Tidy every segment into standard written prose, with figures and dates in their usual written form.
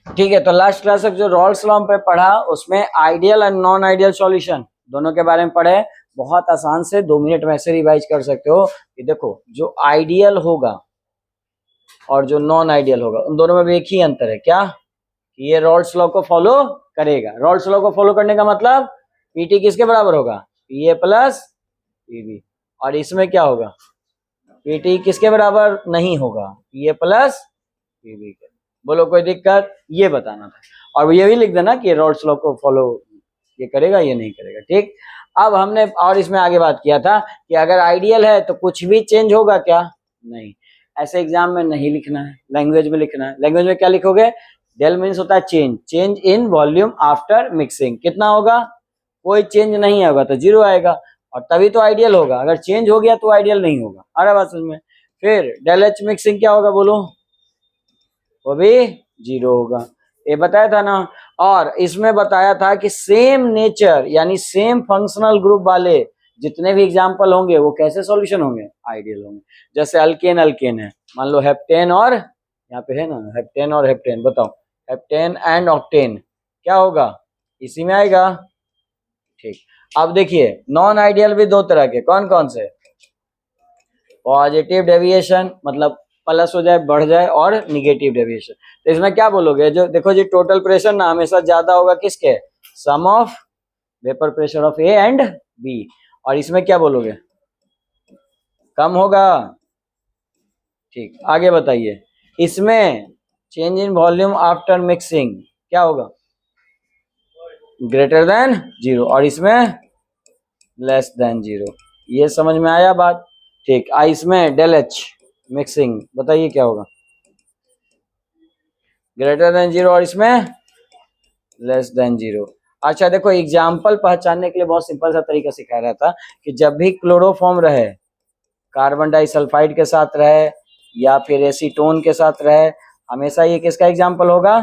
ठीक है, तो लास्ट क्लास तक जो रॉल्स लॉ पे पढ़ा उसमें ideal and non ideal solution दोनों के बारे में पढ़े। बहुत आसान से 2 मिनट में ऐसे रिवाइज कर सकते हो कि देखो जो आइडियल होगा और जो नॉन आइडियल होगा उन दोनों में भी एक ही अंतर है, क्या? ये रॉल्स लॉ को फॉलो करेगा। रॉल्स लॉ को फॉलो करने का मतलब पीटी किसके बराबर होगा? पीए प्लस पीबी। और इसमें क्या होगा? पीटी किसके बराबर नहीं होगा? पीए प्लस पीबी के। बोलो कोई दिक्कत? ये बताना था। और ये भी लिख देना कि रॉल्स लॉ को फॉलो ये करेगा ये नहीं करेगा। ठीक, अब हमने और इसमें आगे बात किया था कि अगर आइडियल है तो कुछ भी चेंज होगा क्या? नहीं। ऐसे एग्जाम में नहीं लिखना है, लैंग्वेज में लिखना है। लैंग्वेज में क्या लिखोगे? डेल मीन्स होता है change, change in volume after mixing. कितना होगा? कोई चेंज नहीं होगा तो 0 आएगा, और तभी तो आइडियल होगा। अगर चेंज हो गया तो आइडियल नहीं होगा। आ रहा बात समझ में? फिर डेल एच मिक्सिंग क्या होगा बोलो? वो भी 0 होगा। ये बताया था ना। और इसमें बताया था कि सेम नेचर यानी सेम फंक्शनल ग्रुप वाले जितने भी एग्जाम्पल होंगे वो कैसे सॉल्यूशन होंगे? आइडियल होंगे। जैसे अल्केन अल्केन है, मान लो हेप्टेन और यहाँ पे है ना हेप्टेन और हेप्टेन, बताओ हेप्टेन एंड ऑक्टेन क्या होगा? इसी में आएगा। ठीक, अब देखिए नॉन आइडियल भी 2 तरह के, कौन कौन से? पॉजिटिव डेविएशन मतलब प्लस हो जाए बढ़ जाए, और निगेटिव डेविएशन। तो इसमें क्या बोलोगे? जो देखो जी टोटल प्रेशर ना हमेशा ज्यादा होगा किसके? Sum of vapour pressure of A and B. और इसमें क्या बोलोगे? कम होगा। ठीक, आगे बताइए। इसमें change in volume after mixing क्या होगा? ग्रेटर देन 0, और इसमें लेस देन 0। ये समझ में आया बात? ठीक, इसमें डेल एच मिक्सिंग बताइए क्या होगा? ग्रेटर देन 0 और इसमें लेस देन 0। अच्छा देखो एग्जाम्पल पहचानने के लिए बहुत सिंपल सा तरीका सिखाया रहा था कि जब भी क्लोरोफॉर्म रहे, कार्बन डाइसल्फाइड के साथ रहे या फिर एसीटोन के साथ रहे, हमेशा ये किसका एग्जाम्पल होगा?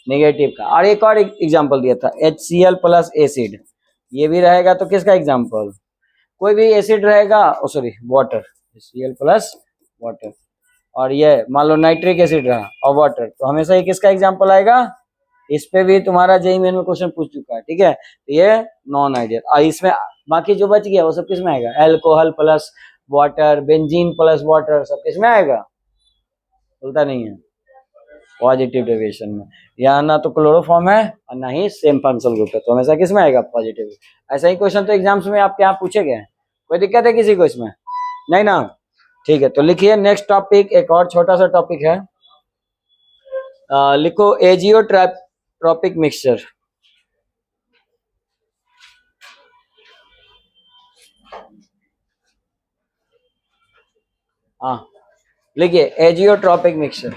नेगेटिव का। और एक और एग्जाम्पल दिया था HCl प्लस एसिड, ये भी रहेगा तो किसका एग्जाम्पल? कोई भी एसिड रहेगा, sorry water, HCl plus water, और ये मान लो नाइट्रिक एसिड रहा और वाटर, तो हमेशा ये किसका एग्जाम्पल आएगा? इस पे भी तुम्हारा जेईई मेन में क्वेश्चन पूछ चुका है। ठीक है, तो ये नॉन आइडियल। और इसमें बाकी जो बच गया वो सब किस में आएगा? Alcohol plus water, benzene plus water, सब किस में आएगा? बोलता नहीं है पॉजिटिव डेविएशन में। यहाँ ना तो क्लोरोफॉर्म है और ना ही सेम फंक्शनल ग्रुप है, तो हमेशा किस में आएगा? पॉजिटिव। ऐसा ही क्वेश्चन तो एग्जाम्स में आपके यहाँ पूछे गए हैं। कोई दिक्कत है किसी को इसमें? नहीं ना? ठीक है, तो लिखिए नेक्स्ट टॉपिक, एक और छोटा सा टॉपिक है। लिखो एजियोट्रॉपिक मिक्सचर। हाँ लिखिए एजियोट्रॉपिक मिक्सचर।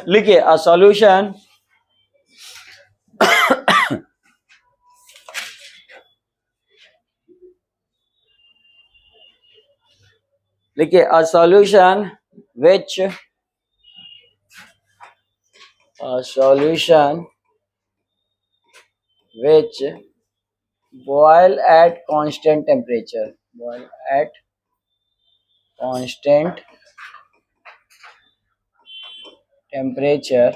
लिखिए अ सॉल्यूशन लिखिए a solution which boil at constant temperature, boil at constant temperature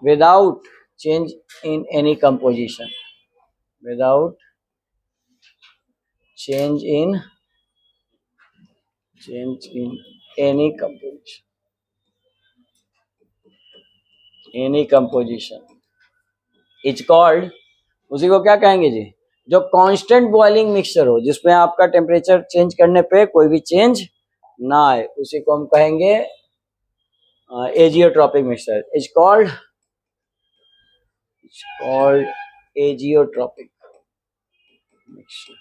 without change in any composition, without change in any composition, any composition is called, उसी को क्या कहेंगे जी? जो constant boiling mixture हो, जिसमें आपका टेम्परेचर चेंज करने पे कोई भी चेंज ना आए, उसी को हम कहेंगे azeotropic mixture. Is called azeotropic mixture,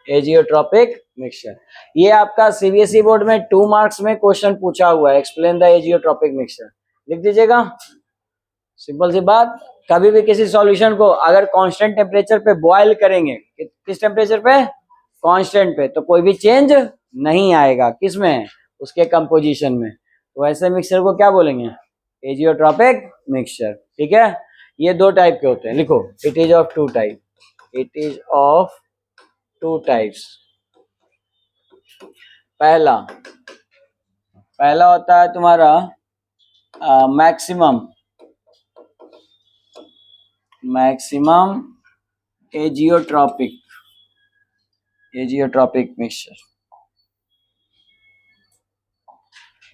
azeotropic mixture. ये आपका सीबीएसई बोर्ड में 2 मार्क्स में क्वेश्चन पूछा हुआ है, एक्सप्लेन द एजियोट्रॉपिक मिक्सचर, लिख दीजिएगा। सिंपल सी बात, कभी भी किसी सॉल्यूशन को अगर कांस्टेंट टेम्परेचर पे बॉयल करेंगे, किस टेम्परेचर पे? कांस्टेंट पे, तो कोई भी चेंज नहीं आएगा किसमें? उसके कंपोजिशन में। तो ऐसे मिक्सचर को क्या बोलेंगे? Azeotropic mixture. ठीक है, ये दो टाइप के होते हैं, लिखो it is of two type, it is of two types. पहला होता है तुम्हारा maximum azeotropic mixture,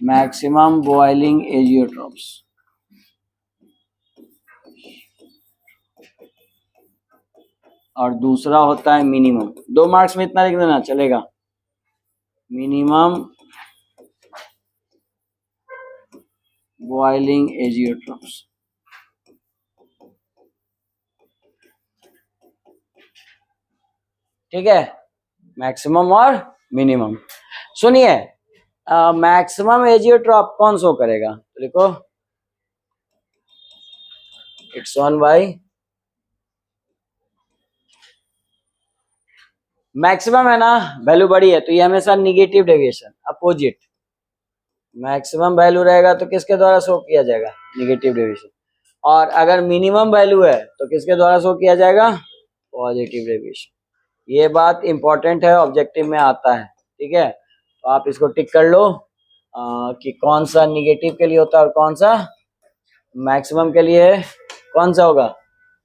maximum boiling azeotropes. और दूसरा होता है मिनिमम। 2 मार्क्स में इतना लिख देना चलेगा, मिनिमम बॉइलिंग एजियोट्रॉप्स। ठीक है, मैक्सिमम और मिनिमम। सुनिए, मैक्सिमम एजियोट्रॉप कौन शो करेगा, तो लिखो x1 बाई मैक्सिमम है ना, वैल्यू बड़ी है तो ये हमेशा negative deviation, opposite. Maximum value रहेगा तो किसके द्वारा शो किया जाएगा, निगेटिव डेविएशन। और अगर मिनिमम वैल्यू है तो किसके द्वारा शो किया जाएगा, पॉजिटिव डेविएशन। ये बात इंपॉर्टेंट है, ऑब्जेक्टिव में आता है। ठीक है, तो आप इसको टिक कर लो कि कौन सा निगेटिव के लिए होता है और कौन सा मैक्सिमम के लिए कौन सा होगा,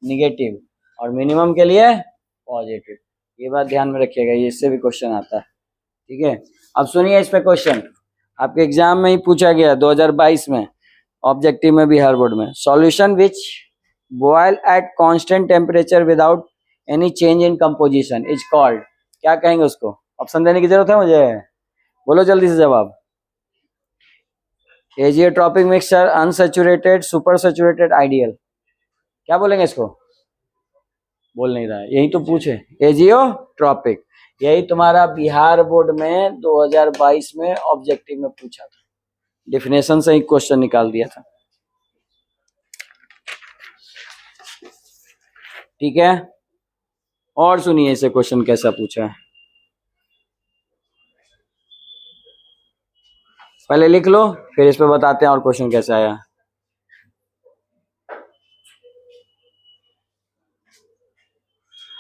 निगेटिव, और मिनिमम के लिए पॉजिटिव। ये बात ध्यान में रखिएगा, ये इससे भी क्वेश्चन आता है। ठीक है, अब सुनिए इस पे क्वेश्चन आपके एग्जाम में ही पूछा गया 2022 में, ऑब्जेक्टिव में बिहार बोर्ड में। Solution which boil at constant temperature without any change in composition is called, क्या कहेंगे उसको? ऑप्शन देने की जरूरत है मुझे, बोलो जल्दी से जवाब। Azeotropic mixture, unsaturated, super saturated, ideal, क्या बोलेंगे इसको? बोल नहीं रहा है, यही तो पूछे, एजियोट्रॉपिक। यही तुम्हारा बिहार बोर्ड में 2022 में ऑब्जेक्टिव में पूछा था, डेफिनेशन से ही क्वेश्चन निकाल दिया था। ठीक है, और सुनिए इसे क्वेश्चन कैसा पूछा है, पहले लिख लो फिर इस पे बताते हैं और क्वेश्चन कैसा आया।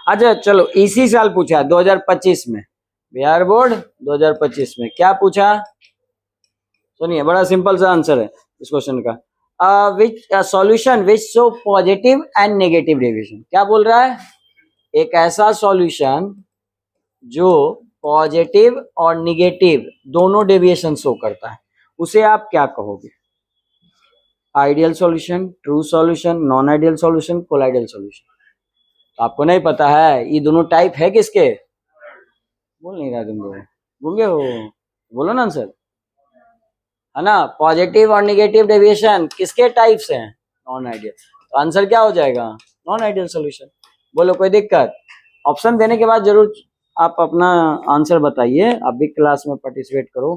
अच्छा चलो, इसी साल पूछा 2025 में, बिहार बोर्ड 2025 में क्या पूछा, सुनिए, बड़ा सिंपल सा आंसर है इस क्वेश्चन का। Which solution which show positive and negative deviation, क्या बोल रहा है, एक ऐसा सॉल्यूशन जो पॉजिटिव और निगेटिव दोनों डेविएशन शो करता है, उसे आप क्या कहोगे? Ideal solution, true solution, non ideal solution, colloidal solution. तो आपको नहीं पता है ये दोनों टाइप है किसके, बोल नहीं रहा तुम लोग, गूंगे हो, बोलो ना आंसर, है ना? पॉजिटिव और निगेटिव डेविएशन किसके टाइप्स हैं, नॉन आइडियल। तो आंसर क्या हो जाएगा, नॉन आइडियल सॉल्यूशन। बोलो कोई दिक्कत? ऑप्शन देने के बाद जरूर आप अपना आंसर बताइए, आप भी क्लास में पार्टिसिपेट करो,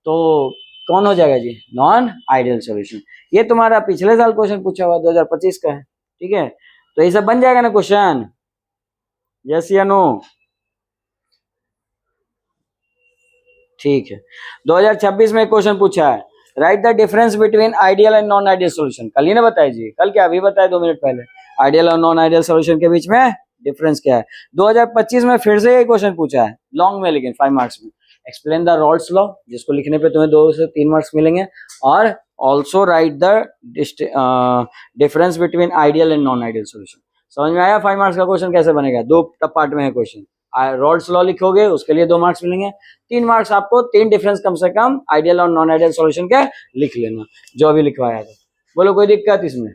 तो कौन हो जाएगा जी, नॉन आइडियल सॉल्यूशन। ये तुम्हारा पिछले साल क्वेश्चन पूछा हुआ 2025 का है। ठीक है, तो ये सब बन जाएगा ना क्वेश्चन, यस या नो? ठीक है, 2026 में क्वेश्चन पूछा है, right the difference between ideal and non ideal solution. कल ही ना बताया जी, कल क्या, अभी बताया 2 मिनट पहले, आइडियल और नॉन आइडियल सॉल्यूशन के बीच में डिफरेंस क्या है। 2025 में फिर से ये क्वेश्चन पूछा है, लॉन्ग में, लेकिन 5 मार्क्स में। एक्सप्लेन द रॉल्स लॉ, जिसको लिखने पे तुम्हें 2 से 3 मार्क्स मिलेंगे, और also right the difference between ideal and non ideal solution. समझ में आया 5 मार्क्स का क्वेश्चन कैसे बनेगा? 2 पार्ट में है क्वेश्चन, रॉल्स लॉ लिखोगे उसके लिए 2 मार्क्स मिलेंगे, 3 मार्क्स आपको 3 डिफरेंस कम से कम आइडियल और नॉन आइडियल सॉल्यूशन के लिख लेना, जो अभी लिखवाया था। बोलो कोई दिक्कत इसमें?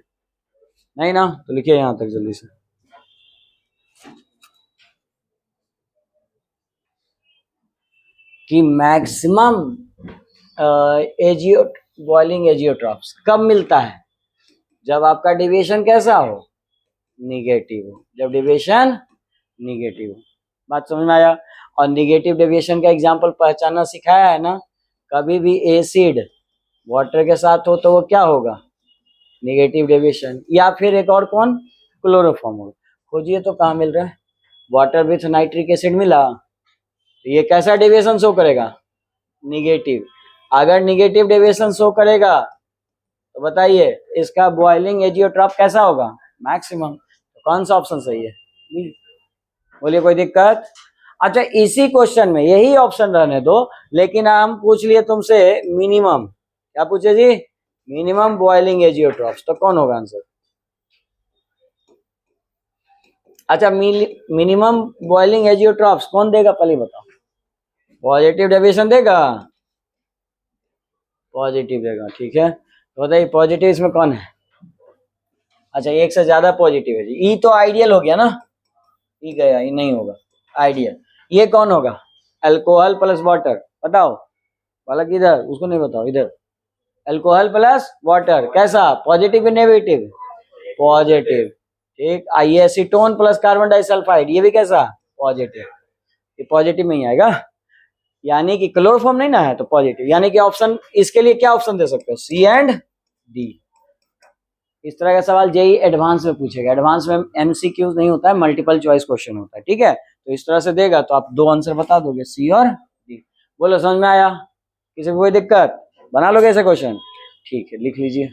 नहीं ना, तो लिखिए यहां तक जल्दी से। कि मैक्सिमम बॉइलिंग एजियोट्रॉप्स कब मिलता है, जब आपका डेविएशन कैसा हो, निगेटिव हो, जब डेविएशन निगेटिव हो। बात समझ में आया? और निगेटिव डेविएशन का एग्जांपल पहचानना सिखाया है ना, कभी भी एसिड वाटर के साथ हो तो वो क्या होगा, निगेटिव डेविएशन। या फिर एक और कौन, क्लोरोफॉर्म होगा। खोजिए तो कहाँ मिल रहा है, वाटर विथ नाइट्रिक एसिड मिला, तो ये कैसा डेविएशन शो करेगा, निगेटिव। अगर निगेटिव डेविएशन शो करेगा तो बताइए इसका बॉइलिंग एजियोट्रॉप कैसा होगा? मैक्सिमम। तो कौन सा ऑप्शन सही है? बी। बोलिए कोई दिक्कत? अच्छा इसी क्वेश्चन में यही ऑप्शन रहने दो, लेकिन हम पूछ लिए तुमसे मिनिमम, क्या पूछे जी? मिनिमम बॉइलिंग एजियोट्रॉप्स, तो कौन होगा आंसर? अच्छा मिनिमम बॉइलिंग एजियोट्रॉप्स कौन देगा पहले बताओ? पॉजिटिव डेविएशन देगा? पॉजिटिव देगा, ठीक है। तो बताइए पॉजिटिव इसमें कौन है? अच्छा एक से ज्यादा पॉजिटिव है जी। ई तो आइडियल हो गया ना, ई गया, ई नहीं होगा आइडियल। ये कौन होगा? अल्कोहल प्लस वाटर, बताओ वाला किधर, उसको नहीं बताओ, इधर अल्कोहल प्लस वाटर कैसा? Positive negative? पॉजिटिव, ठीक। आइए एसीटोन प्लस कार्बन डाइसल्फाइड, ये भी कैसा? पॉजिटिव। ये पॉजिटिव में ही आएगा, यानी कि क्लोरोफॉर्म नहीं ना है तो पॉजिटिव, यानी कि ऑप्शन इसके लिए क्या ऑप्शन दे सकते हो? सी एंड डी। इस तरह का सवाल जेई एडवांस में पूछेगा। एडवांस में एमसीक्यू नहीं होता है, मल्टीपल चॉइस क्वेश्चन होता है, ठीक है। तो इस तरह से देगा तो आप दो आंसर बता दोगे, सी और डी। बोलो समझ में आया? किसी को कोई दिक्कत? बना लोगे ऐसे क्वेश्चन? ठीक है लिख लीजिए।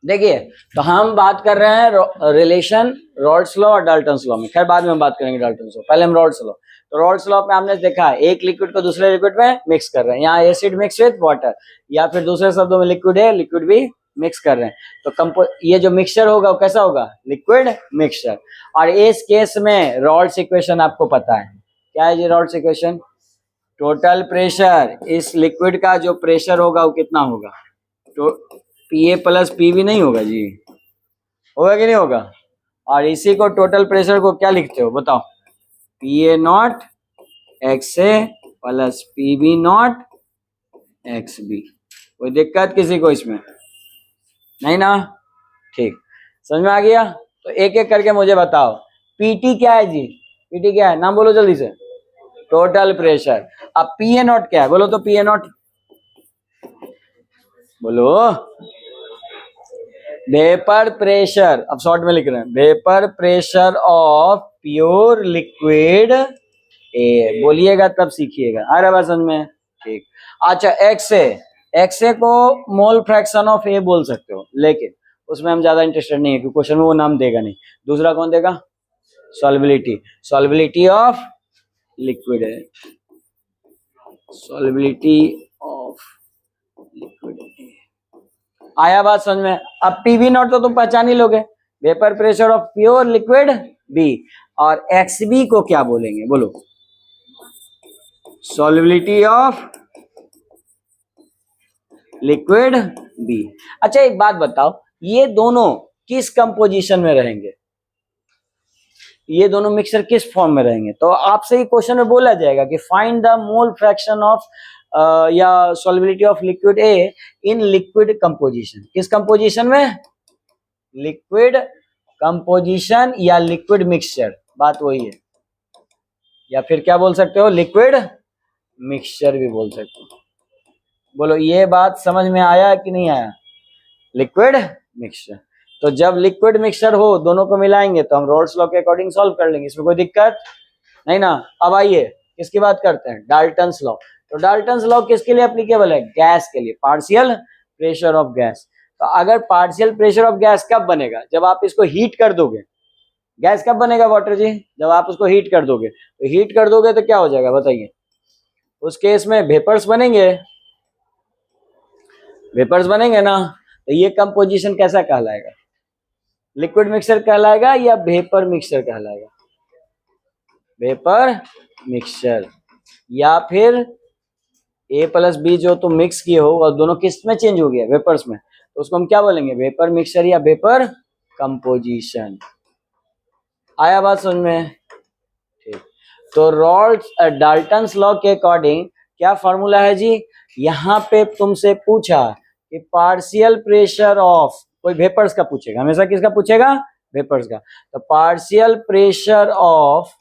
देखिए तो हम बात कर रहे हैं रिलेशन रॉल्स लॉ और डाल्टन्स लॉ में, खैर बाद में हम बात करेंगे डाल्टन्स लॉ, पहले हम रॉल्स लॉ। तो रॉल्स लॉ में हमने देखा है एक लिक्विड को दूसरे लिक्विड में मिक्स कर रहे हैं, यहाँ एसिड मिक्स विद वाटर, या फिर दूसरे शब्दों में लिक्विड है लिक्विड भी मिक्स कर रहे हैं। तो ये जो मिक्सचर होगा वो कैसा होगा? Liquid mixture. और इस केस में रॉल्स इक्वेशन आपको पता है, क्या है ये रॉल्स इक्वेशन? टोटल प्रेशर, इस लिक्विड का जो प्रेशर होगा वो कितना होगा? तो P A plus P B नहीं होगा जी, होगा कि नहीं होगा? और इसी को टोटल प्रेशर को क्या लिखते हो बताओ? P A naught X A plus P B naught X B. कोई दिक्कत किसी को इसमें? नहीं ना? ठीक, समझ में आ गया? तो एक एक करके मुझे बताओ पीटी क्या है जी? पीटी क्या है, नाम बोलो जल्दी से। Total pressure. अब पी ए नॉट क्या है, बोलो तो पी ए नॉट बोलो। वेपर प्रेशर, अब शॉर्ट में लिख रहे हैं, vapour pressure of pure liquid A, बोलिएगा तब सीखिएगा। आ रहा है समझ में? ठीक। अच्छा एक्स ए को मोल फ्रैक्शन ऑफ ए बोल सकते हो, लेकिन उसमें हम ज्यादा इंटरेस्टेड नहीं है क्योंकि क्वेश्चन में वो नाम देगा नहीं। दूसरा कौन देगा? सॉल्युबिलिटी, सॉल्युबिलिटी ऑफ लिक्विड है, सॉल्युबिलिटी ऑफ लिक्विड ए। आया बात समझ में? अब पीवी नॉट तो तुम पहचान ही लोगे, vapour pressure of pure liquid B. और एक्सबी को क्या बोलेंगे बोलो? Solubility of liquid B. अच्छा एक बात बताओ, ये दोनों किस कंपोजिशन में रहेंगे? ये दोनों मिक्सचर किस फॉर्म में रहेंगे? तो आपसे ही क्वेश्चन में बोला जाएगा कि find the mole fraction of या solubility of liquid A in liquid composition. किस कंपोजिशन में? लिक्विड कंपोजिशन या लिक्विड मिक्सचर, बात वही है। या फिर क्या बोल सकते हो? लिक्विड मिक्सचर भी बोल सकते हो। बोलो ये बात समझ में आया कि नहीं आया? Liquid mixture. तो जब लिक्विड मिक्सचर हो दोनों को मिलाएंगे तो हम रॉल्स लॉ के अकॉर्डिंग सॉल्व कर लेंगे, इसमें कोई दिक्कत नहीं ना? अब आइए किसकी बात करते हैं? Dalton's law. तो डाल्टन्स लॉ किसके लिए एप्लीकेबल है? गैस के लिए, पार्शियल प्रेशर ऑफ गैस। तो अगर पार्शियल प्रेशर ऑफ गैस कब बनेगा? जब आप इसको हीट कर दोगे। गैस कब बनेगा वाटर जी? जब आप उसको हीट कर दोगे। तो हीट कर दोगे तो क्या हो जाएगा बताइए? उस केस में वेपर्स बनेंगे, वेपर्स बनेंगे ना। तो ये कंपोजिशन कैसा कहलाएगा? लिक्विड मिक्सचर कहलाएगा या वेपर मिक्सचर कहलाएगा? Vapour mixture. या फिर ए प्लस बी जो तुम मिक्स किए हो और दोनों किस में चेंज हो गया? वेपर्स में, तो उसको हम क्या बोलेंगे? वेपर मिक्सचर या वेपर कंपोजिशन। आया बात समझ में? ठीक। तो रॉल्स डाल्टन्स लॉ के अकॉर्डिंग क्या फॉर्मूला है जी? यहाँ पे तुमसे पूछा कि पार्शियल प्रेशर ऑफ, कोई वेपर्स का पूछेगा, हमेशा किसका पूछेगा? वेपर्स का। तो पार्शियल प्रेशर ऑफ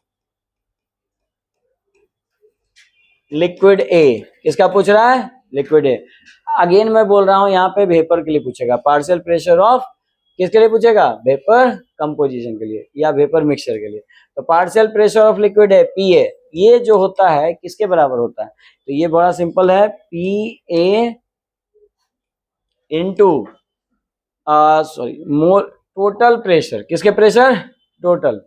लिक्विड ए, किसका पूछ रहा है? Liquid A. अगेन मैं बोल रहा हूं यहाँ पे वेपर के लिए पूछेगा। पार्शियल प्रेशर ऑफ किसके लिए पूछेगा? वेपर कंपोजिशन के लिए या वेपर मिक्सचर के लिए। तो पार्शियल प्रेशर ऑफ लिक्विड है पी ए, ये जो होता है किसके बराबर होता है? तो ये बड़ा सिंपल है, P A into sorry mole total pressure, किसके प्रेशर? टोटल,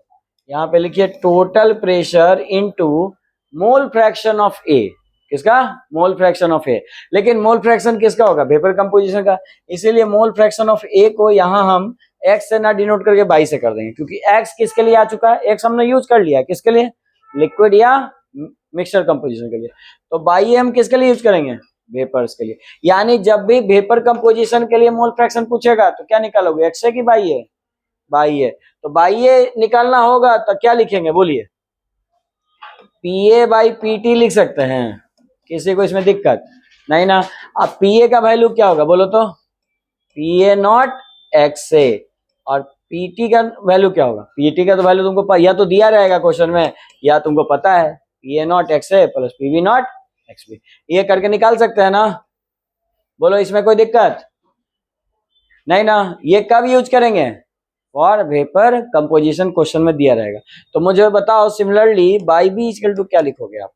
यहाँ पे लिखिए total pressure into mole fraction of A, किसका? Mole fraction of A. लेकिन मोल फ्रैक्शन किसका होगा? वेपर कंपोजिशन का, इसीलिए मोल फ्रैक्शन ऑफ ए को यहाँ हम एक्स से ना डिनोट करके बाई से कर देंगे, क्योंकि एक्स किसके लिए आ चुका है? एक्स हमने यूज कर लिया, किसके लिए? लिक्विड या मिक्सचर कंपोजिशन के लिए। तो बाई हम किसके लिए यूज करेंगे? वेपर्स के लिए। यानी जब भी वेपर कंपोजिशन के लिए मोल फ्रैक्शन पूछेगा तो क्या निकालोगे? एक्स है कि बाई है? बाई है। तो बाई ए निकालना होगा तो क्या लिखेंगे बोलिए? P A by P T लिख सकते हैं, किसी को इसमें दिक्कत नहीं ना? अब पी ए का वैल्यू क्या होगा बोलो तो? पी ए नॉट एक्स ए, और पी टी का वैल्यू क्या होगा? पी टी का तो वैल्यू तुमको या तो दिया रहेगा क्वेश्चन में या तुमको पता है, P A naught X A plus P V naught X B, ये करके निकाल सकते हैं ना? बोलो इसमें कोई दिक्कत नहीं ना? ये कब यूज करेंगे? फॉर वेपर कंपोजिशन क्वेश्चन में दिया रहेगा। तो मुझे बताओ similarly Y B equal to क्या लिखोगे आप?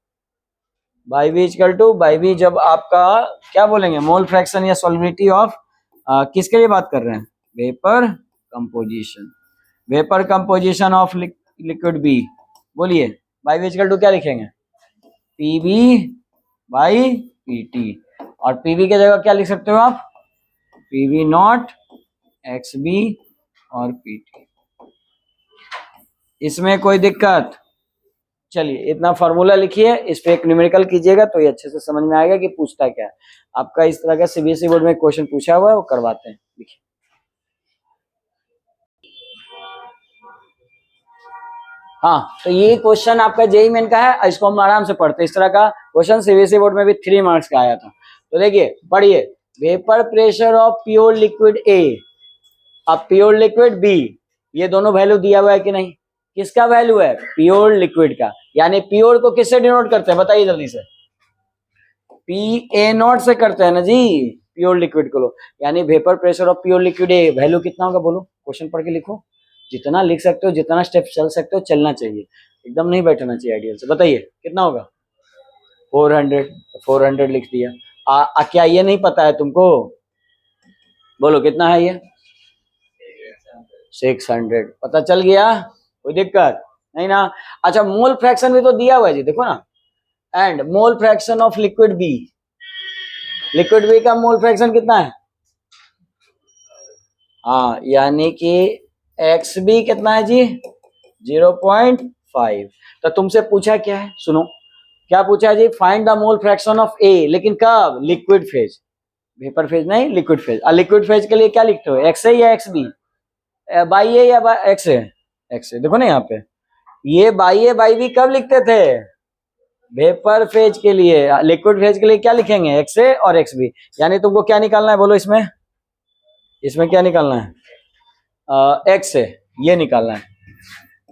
Y B equal to, Y B जब आपका क्या बोलेंगे? मोल फ्रैक्शन या सॉल्युबिलिटी ऑफ किसके लिए बात कर रहे हैं? Vapour composition, vapour composition of liquid B. बोलिए बाई बी इक्वल टू क्या लिखेंगे? P B by P T, और पी बी की जगह क्या लिख सकते हो आप? P B naught X B और पी टी। इसमें कोई दिक्कत? चलिए इतना फॉर्मूला लिखिए, इस पे एक न्यूमेरिकल कीजिएगा तो ये अच्छे से समझ में आएगा कि पूछता क्या है। आपका इस तरह का सीबीएसई बोर्ड में क्वेश्चन पूछा हुआ है, वो करवाते हैं। लिखिए हाँ, तो ये क्वेश्चन आपका जेईई मेन का है, इसको हम आराम से पढ़ते हैं। इस तरह का क्वेश्चन सीबीएसई बोर्ड में भी 3 मार्क्स का आया था। तो देखिए पढ़िए, vapour pressure of pure liquid A, अब प्योर लिक्विड बी, ये दोनों वैल्यू दिया हुआ है कि नहीं? किसका वैल्यू है? प्योर लिक्विड का। यानी प्योर को किससे डिनोट करते हैं बताइए जल्दी से? पी ए नॉट से करते हैं ना जी, प्योर लिक्विड को लो। यानी vapour pressure of pure liquid A value कितना होगा बोलो? क्वेश्चन पढ़ के लिखो, जितना लिख सकते हो, जितना स्टेप चल सकते हो चलना चाहिए, एकदम नहीं बैठना चाहिए आइडियल से। बताइए कितना होगा? 400, 400 लिख दिया। क्या ये नहीं पता है तुमको? बोलो कितना है ये? 600, पता चल गया? कोई दिक्कत नहीं ना? अच्छा मोल फ्रैक्शन भी तो दिया हुआ है जी, देखो ना, and mole fraction of liquid B, liquid B का मोल फ्रैक्शन कितना है? हाँ, यानी कि एक्स बी कितना है जी? 0.5। तो तुमसे पूछा क्या है, सुनो क्या पूछा है जी? Find the mole fraction of A, लेकिन कब? लिक्विड फेज, वेपर फेज नहीं, लिक्विड फेज। और लिक्विड फेज के लिए क्या लिखते हो? एक्स ए या एक्स बी? बाई ए या एक्स ए? एक्स ए। देखो ना यहाँ पे, ये बाई ए बाई बी कब लिखते थे? वेपर फेज के लिए। लिक्विड फेज के लिए क्या लिखेंगे? एक्स ए और एक्स बी। यानी तुमको क्या निकालना है बोलो इसमें? इसमें क्या निकालना है? एक्स ए, ये निकालना है।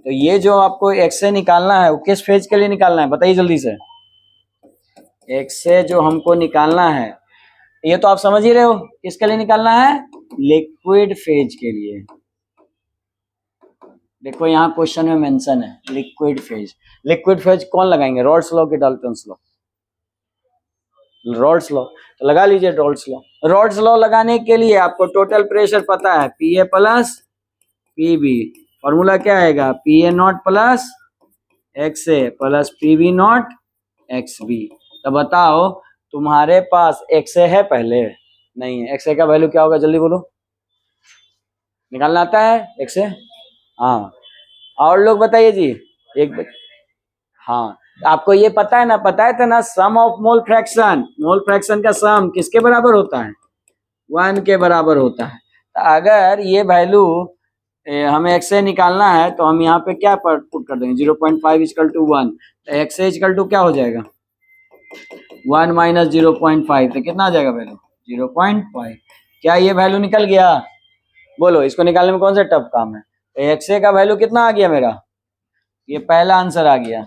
तो ये जो आपको एक्स ए निकालना है वो किस फेज के लिए निकालना है बताइए जल्दी से? एक्स ए जो हमको निकालना है, ये तो आप समझ ही रहे हो किसके लिए निकालना है? लिक्विड फेज के लिए। देखो यहाँ क्वेश्चन में मेंशन है लिक्विड फेज। लिक्विड फेज कौन लगाएंगे? रॉल्स लॉ की डाल्टन्स लॉ? Rawls law. तो लगा लीजिए रॉल्स लॉ। रॉल्स लॉ लगाने के लिए आपको टोटल प्रेशर पता है, P A plus P B. Formula क्या आएगा? P A naught plus X A plus P B naught X B. तो बताओ तुम्हारे पास एक्स ए है पहले? नहीं है। एक्स ए का वैल्यू क्या होगा जल्दी बोलो? निकालना आता है एक्स ए? हाँ, और लोग बताइए जी। हाँ, आपको ये पता है ना? पता है था ना, sum of mole fraction, mole fraction का सम किसके बराबर होता है? 1 के बराबर होता है। तो अगर ये वैल्यू हमें एक्स ए निकालना है तो हम यहाँ पे क्या पुट कर देंगे? 0.5 इक्वल टू 1। तो एक्स ए इक्वल टू क्या हो जाएगा? 1 माइनस 0.5, तो कितना आ जाएगा वैल्यू? 0.5। क्या ये वैल्यू निकल गया? बोलो इसको निकालने में कौन सा टफ काम है? तो एक्स ए का वैल्यू कितना आ गया मेरा? ये पहला आंसर आ गया,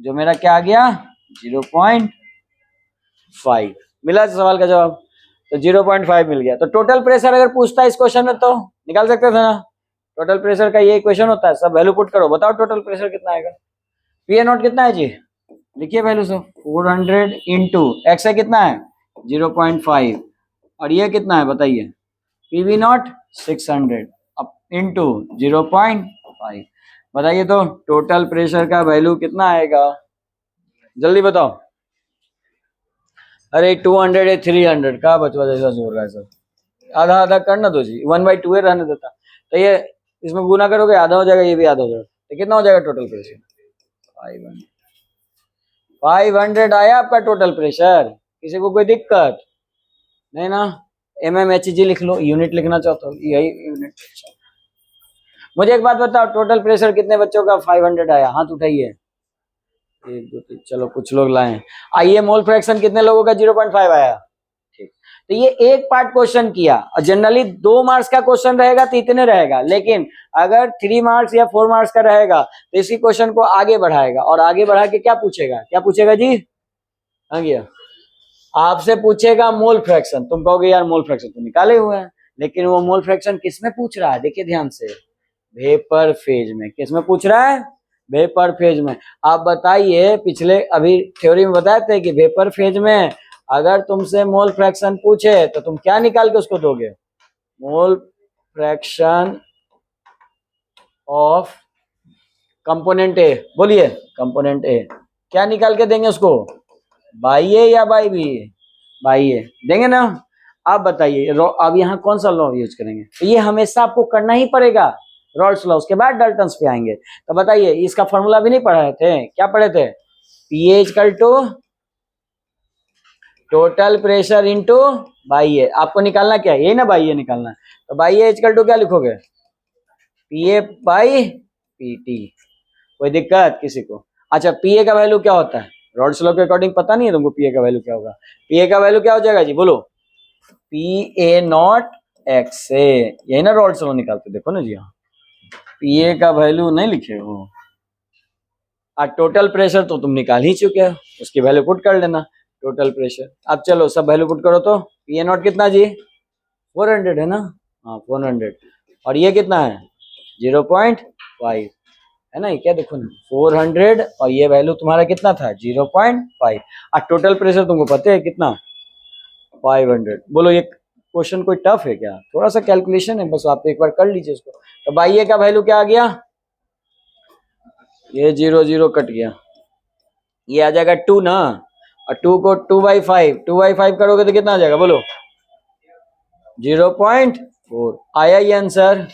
जो मेरा क्या आ गया? 0.5 मिला सवाल का जवाब। तो 0.5 मिल गया। तो टोटल प्रेशर अगर पूछता है इस क्वेश्चन में तो निकाल सकते थे ना? टोटल प्रेशर का ये इक्वेशन होता है, सब वैल्यू पुट करो, बताओ टोटल प्रेशर कितना आएगा? पी ए नॉट कितना है जी? लिखिए वैल्यू सब 400 इंटू एक्स है कितना है 0.5 और ये कितना है बताइए पीवी नॉट 600 अब इंटू 0.5 बताइए तो टोटल प्रेशर का वैल्यू कितना आएगा जल्दी बताओ। अरे 200 है 300 का बचवा जैसा जोर रहा है सब आधा आधा करना दो जी 1/2 रहने देता तो ये इसमें गुना करोगे आधा हो जाएगा ये भी आधा हो जाएगा तो कितना हो जाएगा टोटल प्रेशर 500 आया आपका टोटल प्रेशर किसी को कोई दिक्कत नहीं ना mmHg लिख लो यूनिट लिखना चाहता हूँ यही यूनिट। मुझे एक बात बताओ टोटल प्रेशर कितने बच्चों का 500 आया हाथ उठाइए 1 2 3 चलो कुछ लोग लाए आइए मोल फ्रैक्शन कितने लोगों का 0.5 आया ठीक तो ये एक पार्ट क्वेश्चन किया और जनरली 2 मार्क्स का क्वेश्चन रहेगा तो इतने रहेगा लेकिन अगर 3 मार्क्स या 4 मार्क्स का रहेगा तो इसी क्वेश्चन को आगे बढ़ाएगा और आगे बढ़ा के क्या पूछेगा जी हाँ गया आपसे पूछेगा मोल फ्रैक्शन तुम कहोगे यार मोल फ्रैक्शन तो निकाले हुए हैं लेकिन वो मोल फ्रैक्शन किस में पूछ रहा है देखिए ध्यान से वेपर फेज में किस में पूछ रहा है वेपर फेज में। आप बताइए पिछले अभी थ्योरी में बताए थे कि वेपर फेज में अगर तुमसे मोल फ्रैक्शन पूछे तो तुम क्या निकाल के उसको दोगे मोल फ्रैक्शन ऑफ कंपोनेंट ए बोलिए कंपोनेंट ए क्या निकाल के देंगे उसको बाई ए या बाई बी बाई ए देंगे ना। आप बताइए अब यहाँ कौन सा लॉ यूज करेंगे तो ये हमेशा आपको करना ही पड़ेगा रॉल्स लॉ उसके बाद डाल्टन्स पे आएंगे तो बताइए इसका फॉर्मूला भी नहीं पढ़े थे क्या पढ़े थे PA equal to total pressure into by A आपको निकालना क्या है ये ना बाई ए निकालना है तो बाई ए इक्वल टू क्या लिखोगे पीए बाई पीटी कोई दिक्कत किसी को अच्छा पीए का वैल्यू क्या होता है रॉल्स लॉ के अकॉर्डिंग पता नहीं है तुमको पीए का वैल्यू क्या होगा पीए का वैल्यू क्या हो जाएगा जी बोलो पीए नॉट एक्स ए यही ना रॉल्स लॉ निकालते देखो ना जी हाँ पीए का वैल्यू नहीं लिखे हो और टोटल प्रेशर तो तुम निकाल ही चुके हो उसकी वैल्यू पुट कर लेना टोटल प्रेशर अब चलो सब वैल्यू पुट करो तो पीए नॉट कितना जी 400 है ना हाँ 400 और ये कितना है 0.5 है ना ये क्या देखो ना 400 और ये वैल्यू तुम्हारा कितना था 0.5 और टोटल प्रेशर तुमको पता है कितना 500 बोलो ये क्वेश्चन कोई टफ है क्या थोड़ा सा कैलकुलेशन है बस आप एक बार कर लीजिए उसको तो बाई ए का वैल्यू क्या आ गया ये 0 कट गया ये आ जाएगा 2 ना और 2 को 2/5 करोगे तो कितना आ जाएगा बोलो 0.4 आया ये आंसर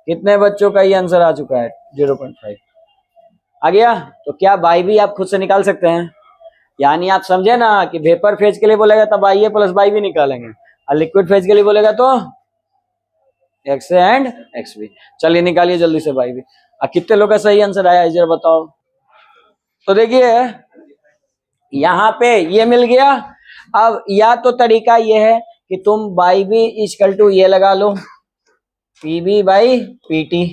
कितने बच्चों का ये आंसर आ चुका है 0.5 आ गया तो क्या बाई भी आप खुद से निकाल सकते हैं यानी आप समझे ना कि वेपर फेज के लिए बोलेगा तब बाई ए प्लस बाई भी निकालेंगे और लिक्विड फेज के लिए बोलेगा तो X A and X B चलिए निकालिए जल्दी से बाई भी कितने लोग का सही आंसर आया जरा बताओ तो देखिए यहाँ पे ये मिल गया अब या तो तरीका ये है कि तुम बाई बी इक्वल टू ये लगा लो पीबी बाई पीटी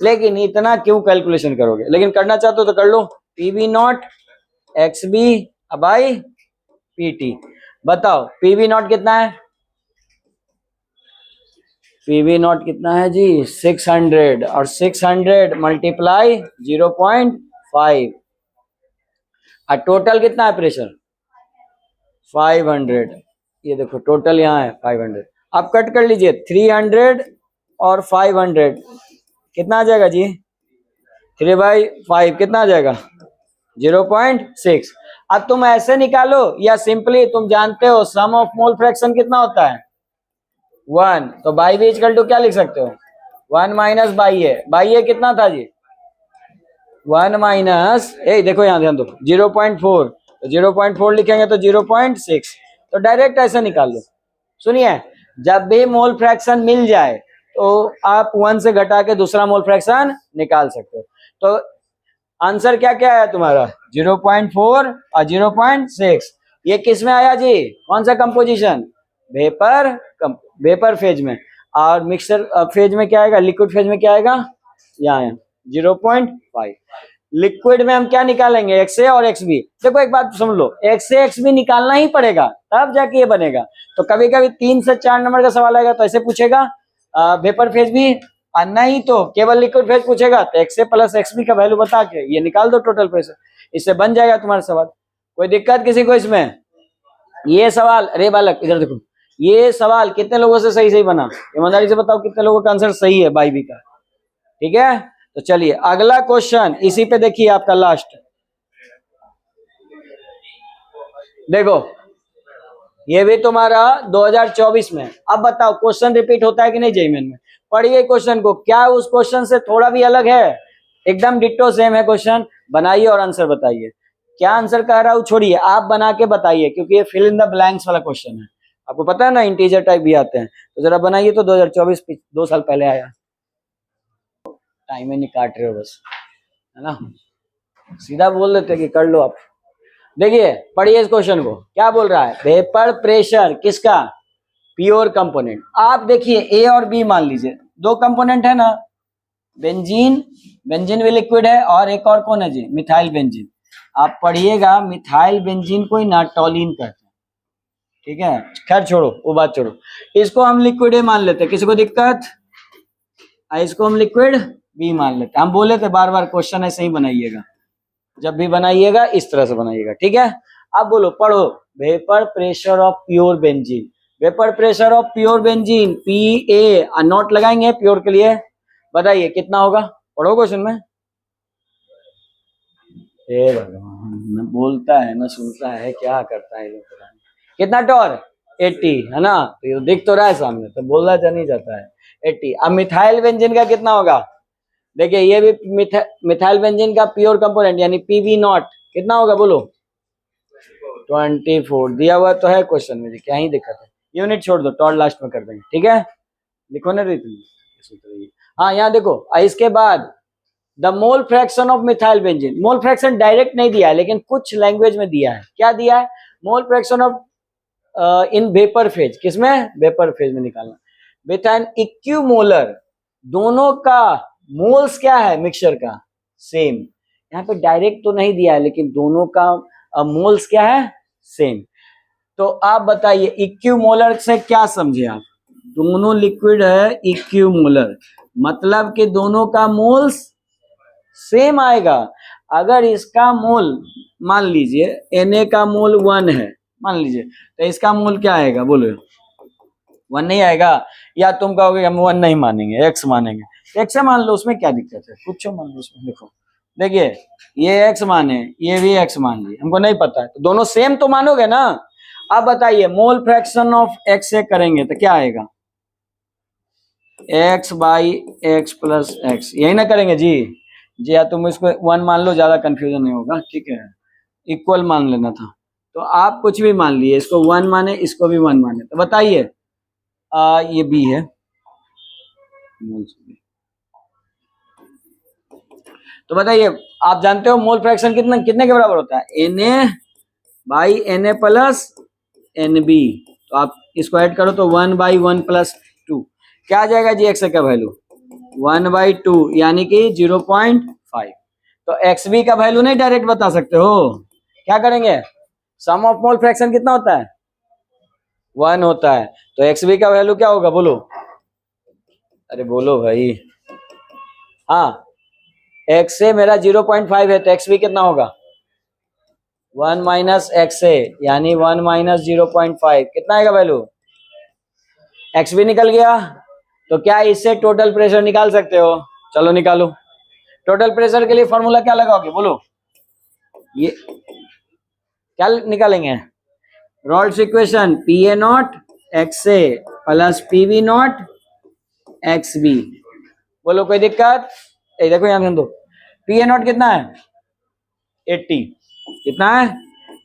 लेकिन इतना क्यों कैलकुलेशन करोगे लेकिन करना चाहते हो तो कर लो PB naught X B by PT बताओ पीबी नॉट कितना है पीबी नॉट कितना है जी 600 और 600 मल्टीप्लाई 0.5 और टोटल कितना है प्रेशर 500 ये देखो टोटल यहाँ है 500 आप कट कर लीजिए 300 और 500 कितना आ जाएगा जी 3/5 कितना आ जाएगा 0.6 अब तुम ऐसे निकालो या सिंपली तुम जानते हो सम ऑफ मोल फ्रैक्शन कितना होता है 1 तो बाई बी इक्वल टू क्या लिख सकते हो 1 माइनस बाई ए कितना था जी 1 माइनस देखो यहाँ ध्यान दो 0.4 तो 0.4 लिखेंगे तो 0.6 तो डायरेक्ट ऐसे निकाल लो सुनिए जब भी मोल फ्रैक्शन मिल जाए तो आप 1 से घटा के दूसरा मोल फ्रैक्शन निकाल सकते हो तो आंसर क्या क्या है तुम्हारा 0.4 और 0.6 ये किस में आया जी कौन सा कंपोजिशन वेपर फेज में और मिक्सचर फेज में क्या आएगा लिक्विड फेज में क्या आएगा यहाँ 0.5 लिक्विड में हम क्या निकालेंगे एक्स ए और एक्स बी देखो एक बात समझ लो एक्स ए एक्स बी निकालना ही पड़ेगा तब जाके ये बनेगा तो कभी कभी 3 से 4 नंबर का सवाल आएगा तो ऐसे पूछेगा वेपर फेज भी नहीं तो केवल लिक्विड फेज पूछेगा तो X A plus x B का वैल्यू बता के ये निकाल दो टोटल प्रेशर इससे बन जाएगा तुम्हारा सवाल। कोई दिक्कत किसी को इसमें? ये सवाल, अरे बालक इधर देखो, ये सवाल कितने लोगों से सही सही बना, ईमानदारी से बताओ कितने लोगों का आंसर सही है बाई बी का। ठीक है, तो चलिए अगला क्वेश्चन इसी पे देखिए, आपका लास्ट देखो, ये भी तुम्हारा 2024 में। अब बताओ क्वेश्चन रिपीट होता है कि नहीं जेईई में? पढ़िए क्वेश्चन को, क्या उस क्वेश्चन से थोड़ा भी अलग है? एकदम डिट्टो सेम है क्वेश्चन, बनाइए और आंसर बताइए। क्या आंसर कह रहा हूं छोड़िए, आप बना के बताइए, क्योंकि ये फिल इन द ब्लैंक्स वाला क्वेश्चन है। आपको पता है ना इंटीजर टाइप भी आते हैं, तो जरा बनाइए। तो 2024 2 साल पहले आया, टाइम ही नहीं काट रहे हो बस, है ना, सीधा बोल देते कि कर लो आप। देखिए पढ़िए इस क्वेश्चन को, क्या बोल रहा है, वेपर प्रेशर किसका, प्योर कंपोनेंट। आप देखिए ए और बी मान लीजिए, दो कंपोनेंट है ना, बेंजीन, बेंजीन भी लिक्विड है, और एक और कौन है जी, मिथाइल बेंजीन। आप पढ़िएगा मिथाइल बेंजीन को ही नाटोलिन कहते हैं, ठीक है। खैर छोड़ो वो बात छोड़ो, इसको हम लिक्विड ए मान लेते हैं, किसी को दिक्कत? इसको हम लिक्विड बी मान लेते हैं। हम बोले थे बार बार क्वेश्चन ऐसे ही बनाइएगा, जब भी बनाइएगा इस तरह से बनाइएगा, ठीक है। अब बोलो, पढ़ो, vapour pressure of pure benzene, vapour pressure of pure benzene P A, note लगाएंगे प्योर के लिए, बताइए कितना होगा, पढ़ो क्वेश्चन में। हे भगवान, न बोलता है न सुनता है, क्या करता है लोग, कितना टॉर 80 है ना, तो ये दिख तो रहा है सामने, तो बोला जा नहीं जाता है 80। अब मिथाइल बेंजीन का कितना होगा, देखिए ये भी मिथाइल बेंजीन का प्योर कंपोनेंट यानी पीवी नॉट कितना होगा बोलो, 24 दिया हुआ तो है क्वेश्चन में, क्या ही दिक्कत है। यूनिट छोड़ दो, टॉर लास्ट में कर देंगे, ठीक है। लिखो ना रीति, हाँ यहाँ देखो, इसके बाद the mole fraction of methyl benzene, mole fraction direct नहीं दिया है लेकिन कुछ लैंग्वेज में दिया है, क्या दिया है, मोल fraction of in vapour phase, किसमें, वेपर फेज में निकालना, विथ एन इक्विमोलर, दोनों का मोल्स क्या है मिक्सचर का, सेम। यहाँ पे डायरेक्ट तो नहीं दिया है लेकिन दोनों का मोल्स क्या है, सेम। तो आप बताइए इक्विमोलर से क्या समझे आप, दोनों लिक्विड है इक्विमोलर, मतलब कि दोनों का मोल्स सेम आएगा। अगर इसका मोल मान लीजिए Na का मोल 1 है मान लीजिए, तो इसका मोल क्या आएगा बोलो, 1 नहीं आएगा, या तुम कहोगे हम 1 नहीं मानेंगे x मानेंगे, x मान लो, उसमें क्या दिक्कत है, कुछ मान लो उसमें। देखो देखिए ये x माने, ये भी x मान लिए, हमको नहीं पता है, तो दोनों सेम तो मानोगे ना। अब बताइए मोल फ्रैक्शन ऑफ x से करेंगे तो क्या आएगा, x by x plus x, यही ना करेंगे जी, या तुम इसको 1 मान लो, ज्यादा कंफ्यूजन नहीं होगा, ठीक है, इक्वल मान लेना था। तो आप कुछ भी मान लिए, इसको 1 माने, इसको भी 1 माने, तो बताइए ये बी है, तो बताइए आप जानते हो मोल फ्रैक्शन कितना कितने के बराबर होता है, Na by Na plus Nb, तो आप इसको ऐड करो तो 1 बाई 1 प्लस 2, क्या आ जाएगा जी x का वैल्यू 1 बाई 2 यानी कि 0.5। तो xb का वैल्यू नहीं डायरेक्ट बता सकते हो, क्या करेंगे, सम ऑफ मोल फ्रैक्शन कितना होता है 1 होता है, तो xb का वैल्यू क्या होगा बोलो, अरे बोलो भाई, हाँ x से मेरा 0.5 है, तो xb कितना होगा 1 माइनस एक्स ए, यानी 1 माइनस 0.5, कितना आएगा वैल्यू, xb निकल गया। तो क्या इससे टोटल प्रेशर निकाल सकते हो, चलो निकालो, टोटल प्रेशर के लिए फॉर्मूला क्या लगाओगे बोलो, ये क्या निकालेंगे, Raoult's equation P A naught X A plus P B naught X B, बोलो कोई दिक्कत, देखो यहाँ दो, पी ए नॉट कितना है 80, कितना है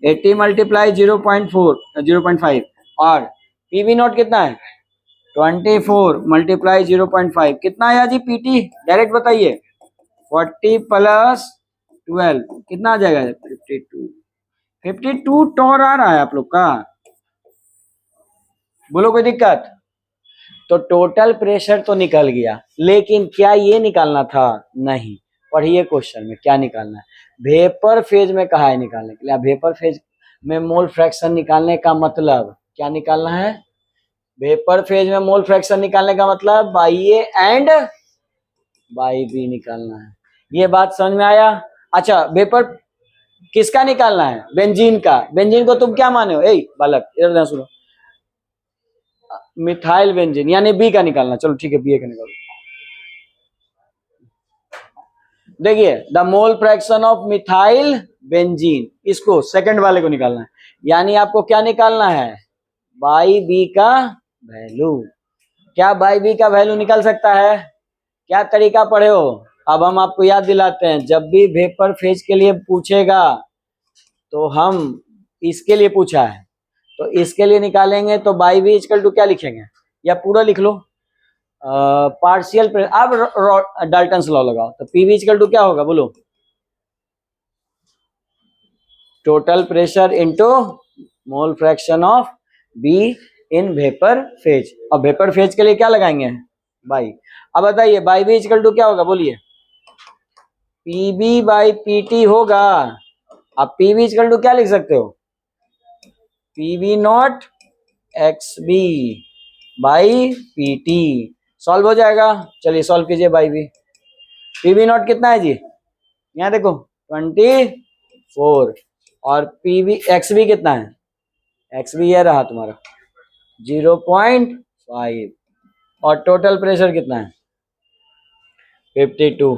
80 मल्टीप्लाई 0.5, और पी बी नॉट कितना है 24 मल्टीप्लाई 0.5, कितना आया जी पीटी, डायरेक्ट बताइए 40 प्लस 12 कितना आ जाएगा 52 टॉर आ रहा है आप लोग का, बोलो कोई दिक्कत। तो टोटल प्रेशर तो निकल गया, लेकिन क्या ये निकालना था, नहीं। पढ़िए क्वेश्चन में क्या निकालना है, वेपर फेज में कहा है निकालने के लिए, वेपर फेज में मोल फ्रैक्शन निकालने का मतलब क्या निकालना है, वेपर फेज में मोल फ्रैक्शन निकालने का मतलब Y A and Y B निकालना है, ये बात समझ में आया। अच्छा वेपर किसका निकालना है? बेंजीन का। बेंजीन को तुम क्या माने हो? ए बालक इधर ध्यान सुनो, मिथाइल बेंजीन यानी बी का निकालना। चलो ठीक है, बी का निकालो। देखिए the mole fraction of methyl benzene, इसको सेकंड वाले को निकालना है, यानी आपको क्या निकालना है? बाई बी का वैल्यू। क्या बाई बी का वैल्यू निकल सकता है? क्या तरीका पढ़े हो? अब हम आपको याद दिलाते हैं, जब भी वेपर फेज के लिए पूछेगा तो हम इसके लिए पूछा है तो इसके लिए निकालेंगे, तो बाई बी इक्वल टू क्या लिखेंगे, या पूरा लिख लो पार्शियल प्रेशर। अब डाल्टन्स लॉ लगाओ, तो पीवी इक्वल टू क्या होगा बोलो? Total pressure into mole fraction of be in vapour phase. अब वेपर फेज के लिए क्या लगाएंगे? बाई। अब बताइए बाई बी इक्वल टू क्या होगा बोलिए? पीबी बाई पीटी होगा। अब पीबी इक्वल टू क्या लिख सकते हो? P B naught X B by P T. Solve हो जाएगा। चलिए सॉल्व कीजिए बाई बी। पीबी नॉट कितना है जी? यहाँ देखो 24, और पीबी एक्स बी कितना है? एक्स बी ये रहा तुम्हारा 0.5, और टोटल प्रेशर कितना है? 52।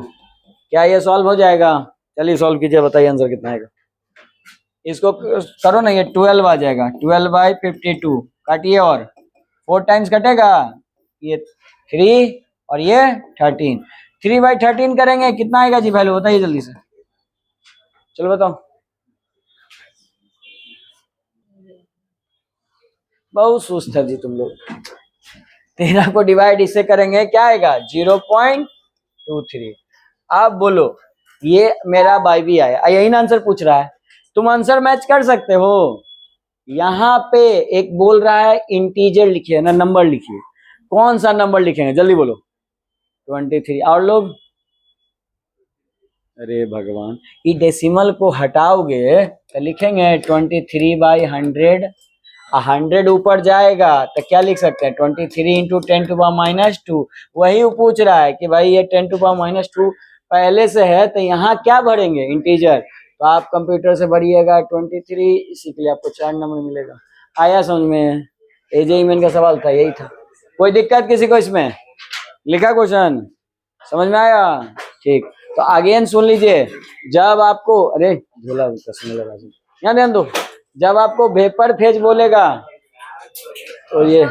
क्या ये सॉल्व हो जाएगा? चलिए सॉल्व कीजिए, बताइए आंसर कितना आएगा। इसको करो ना, ये 12 आ जाएगा। 12/52 काटिए, और 4 टाइम्स कटेगा, ये 3 और ये 13। 3/13 करेंगे कितना आएगा जी वैल्यू? बताइए जल्दी से, चलो बताओ। बहुत सुस्त है जी तुम लोग। 13 को डिवाइड इससे करेंगे, क्या आएगा? 0.23। अब बोलो, ये मेरा बाई बी आया, यही ना आंसर पूछ रहा है। तुम आंसर मैच कर सकते हो। यहाँ पे एक बोल रहा है इंटीजर लिखिए ना, नंबर लिखिए। कौन सा नंबर लिखेंगे जल्दी बोलो? 23। और लोग? अरे भगवान, ये डेसिमल को हटाओगे तो लिखेंगे 23/100। 100 ऊपर जाएगा तो क्या लिख सकते हैं? 23 इंटू 10⁻²। वही वो पूछ रहा है कि भाई ये 10⁻² पहले से है, तो यहाँ क्या भरेंगे? इंटीजर। तो आप कंप्यूटर से भरिएगा 23, इसी के लिए आपको 4 नंबर मिलेगा। आया समझ में? एजेई मेन का सवाल था, यही था। कोई दिक्कत किसी को इसमें? लिखा क्वेश्चन? समझ में आया? ठीक, तो अगेन सुन लीजिए। जब आपको, अरे झोला कसने लगा जी, यहाँ ध्यान दो। जब आपको वेपर फेज बोलेगा तो ये